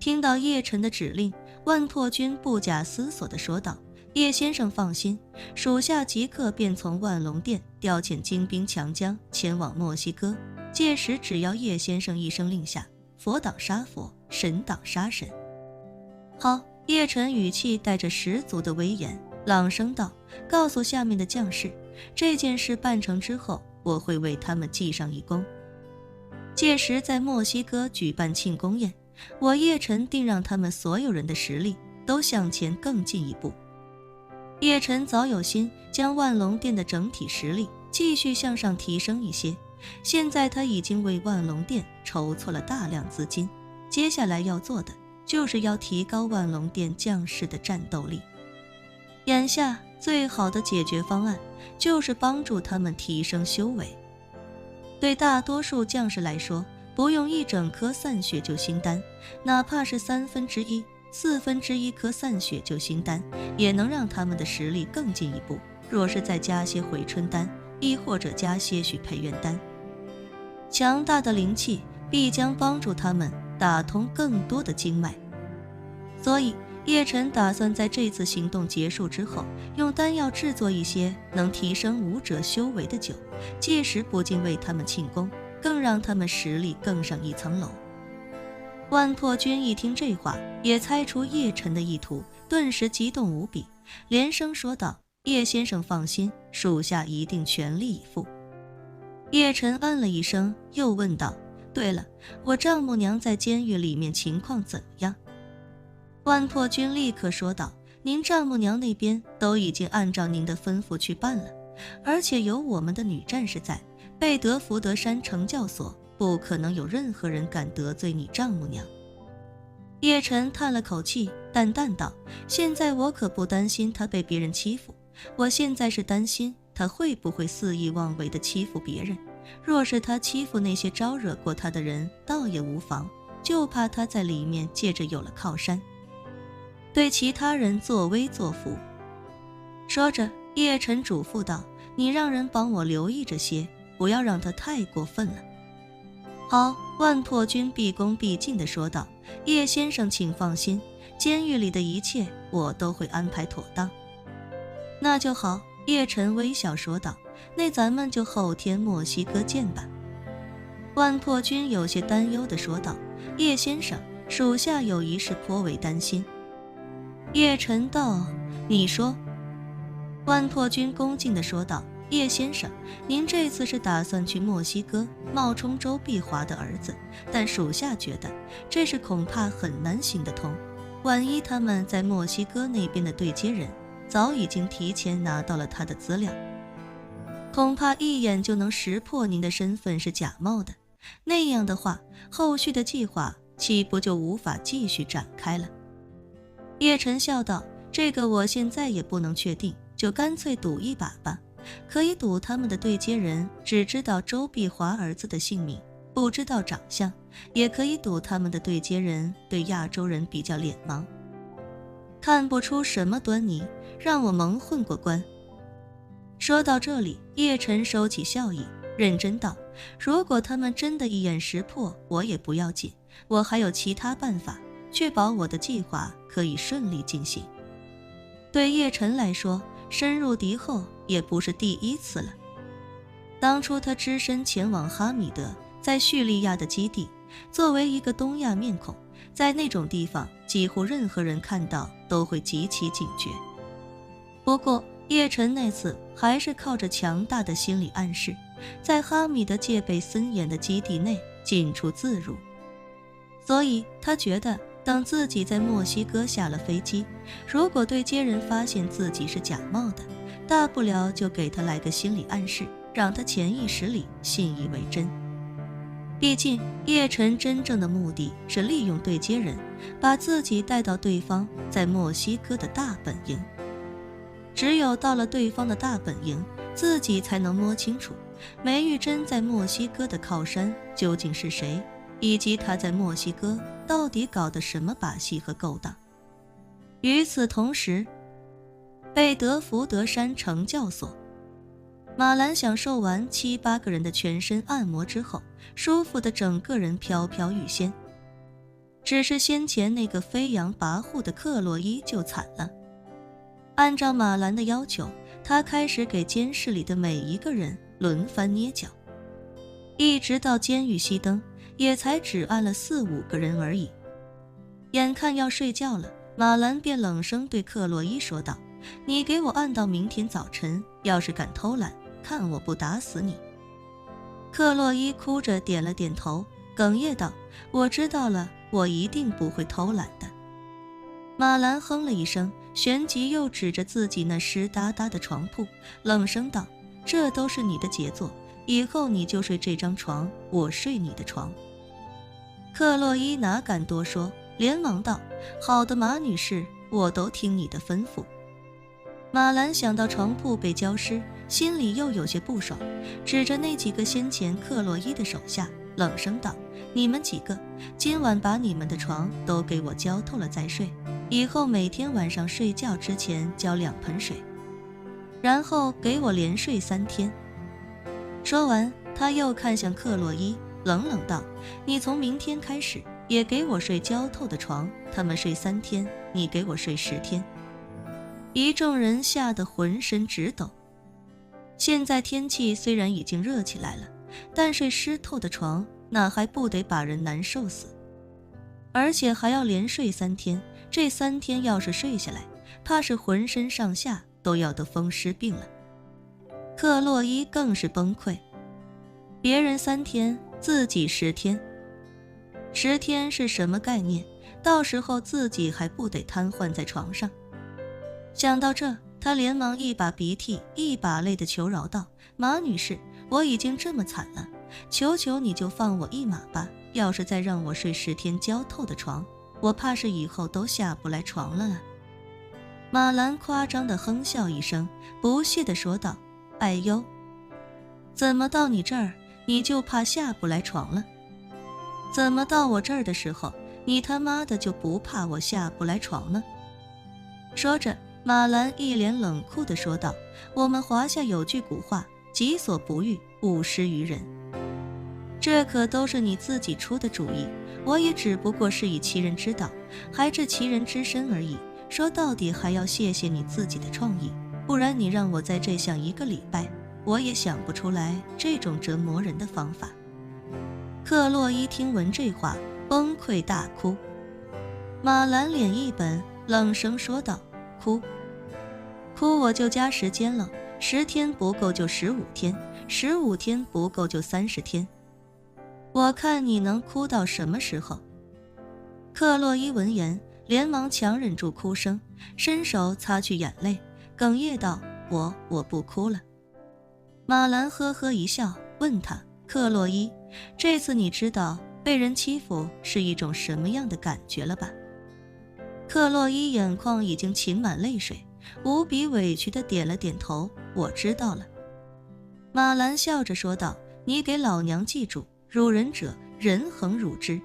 听到叶晨的指令，万破军不假思索地说道：叶先生放心，属下即刻便从万龙殿调遣精兵强将前往墨西哥，届时只要叶先生一声令下，佛挡杀佛，神挡杀神。好，叶晨语气带着十足的威严，朗声道：告诉下面的将士，这件事办成之后，我会为他们记上一功。届时在墨西哥举办庆功宴，我叶晨定让他们所有人的实力都向前更进一步。叶晨早有心将万龙殿的整体实力继续向上提升一些，现在他已经为万龙殿筹措了大量资金，接下来要做的就是要提高万龙殿将士的战斗力。眼下最好的解决方案就是帮助他们提升修为。对大多数将士来说，不用一整颗散血救星丹，哪怕是1/3、1/4颗散血救星丹，也能让他们的实力更进一步。若是再加些回春丹，亦或者加些许培元丹，强大的灵气必将帮助他们打通更多的经脉。所以叶晨打算在这次行动结束之后，用丹药制作一些能提升武者修为的酒，届时不仅为他们庆功，更让他们实力更上一层楼。万破军一听这话，也猜出叶晨的意图，顿时激动无比，连声说道：叶先生放心，属下一定全力以赴。叶晨嗯了一声，又问道：对了，我丈母娘在监狱里面情况怎么样？万破军立刻说道：您丈母娘那边都已经按照您的吩咐去办了，而且有我们的女战士在，贝德福德山惩教所不可能有任何人敢得罪你丈母娘。叶晨叹了口气，淡淡道：现在我可不担心她被别人欺负，我现在是担心她会不会肆意妄为地欺负别人。若是她欺负那些招惹过她的人，倒也无妨，就怕她在里面借着有了靠山，对其他人作威作福。说着，叶晨嘱咐道：你让人帮我留意着些，不要让他太过分了。好，万破军毕恭毕敬地说道：叶先生请放心，监狱里的一切我都会安排妥当。那就好，叶晨微笑说道：那咱们就后天墨西哥见吧。万破军有些担忧地说道：叶先生，属下有一事颇为担心。叶晨道：你说。万破军恭敬地说道：叶先生，您这次是打算去墨西哥冒充周碧华的儿子，但属下觉得这事恐怕很难行得通。万一他们在墨西哥那边的对接人早已经提前拿到了他的资料，恐怕一眼就能识破您的身份是假冒的，那样的话，后续的计划岂不就无法继续展开了？叶晨笑道：这个我现在也不能确定，就干脆赌一把吧。可以赌他们的对接人只知道周碧华儿子的姓名，不知道长相，也可以赌他们的对接人对亚洲人比较脸盲，看不出什么端倪，让我蒙混过关。说到这里，叶晨收起笑意，认真道：如果他们真的一眼识破我也不要紧，我还有其他办法确保我的计划可以顺利进行。对叶晨来说，深入敌后也不是第一次了。当初他只身前往哈米德在叙利亚的基地，作为一个东亚面孔，在那种地方几乎任何人看到都会极其警觉。不过叶晨那次还是靠着强大的心理暗示，在哈米德戒备森严的基地内进出自如，所以他觉得等自己在墨西哥下了飞机，如果对接人发现自己是假冒的，大不了就给他来个心理暗示，让他潜意识里信以为真。毕竟叶晨真正的目的是利用对接人，把自己带到对方在墨西哥的大本营。只有到了对方的大本营，自己才能摸清楚梅玉珍在墨西哥的靠山究竟是谁，以及他在墨西哥到底搞的什么把戏和勾当。与此同时，贝德福德山惩教所，马兰享受完7、8个人的全身按摩之后，舒服的整个人飘飘欲仙。只是先前那个飞扬跋扈的克洛伊就惨了。按照马兰的要求，他开始给监室里的每一个人轮番捏脚，一直到监狱熄灯，也才只按了4、5个人而已。眼看要睡觉了，马兰便冷声对克洛伊说道：“你给我按到明天早晨，要是敢偷懒，看我不打死你。”克洛伊哭着点了点头，哽咽道：“我知道了，我一定不会偷懒的。”马兰哼了一声，旋即又指着自己那湿哒哒的床铺，冷声道：“这都是你的杰作，以后你就睡这张床，我睡你的床。”克洛伊哪敢多说，连忙道：“好的，马女士，我都听你的吩咐。”马兰想到床铺被浇湿，心里又有些不爽，指着那几个先前克洛伊的手下，冷声道：“你们几个，今晚把你们的床都给我浇透了再睡，以后每天晚上睡觉之前浇2盆水，然后给我连睡3天。”说完，他又看向克洛伊，冷冷道：“你从明天开始也给我睡浇透的床，他们睡3天，你给我睡10天。”一众人吓得浑身直抖。现在天气虽然已经热起来了，但睡湿透的床哪还不得把人难受死，而且还要连睡3天，这3天要是睡下来，怕是浑身上下都要得风湿病了。克洛伊更是崩溃，别人3天，自己10天，10天是什么概念？到时候自己还不得瘫痪在床上？想到这，他连忙一把鼻涕一把泪地求饶道：“马女士，我已经这么惨了，求求你就放我一马吧，要是再让我睡10天浇透的床，我怕是以后都下不来床了啊。”马兰夸张地哼笑一声，不屑地说道：“哎呦，怎么到你这儿你就怕下不来床了？怎么到我这儿的时候，你他妈的就不怕我下不来床呢？”说着，马兰一脸冷酷地说道：“我们华夏有句古话，己所不欲，勿施于人。这可都是你自己出的主意，我也只不过是以其人之道，还治其人之身而已。说到底还要谢谢你自己的创意，不然你让我在这想1个礼拜，我也想不出来这种折磨人的方法。”克洛伊听闻这话，崩溃大哭。马兰脸一本，冷声说道：“哭我就加时间了，10天不够就15天，15天不够就30天，我看你能哭到什么时候？”克洛伊闻言，连忙强忍住哭声，伸手擦去眼泪，哽咽道：“我不哭了。”马兰呵呵一笑，问他：“克洛伊，这次你知道被人欺负是一种什么样的感觉了吧？”克洛伊眼眶已经噙满泪水，无比委屈地点了点头：“我知道了。”马兰笑着说道：“你给老娘记住，辱人者，人恒辱之。”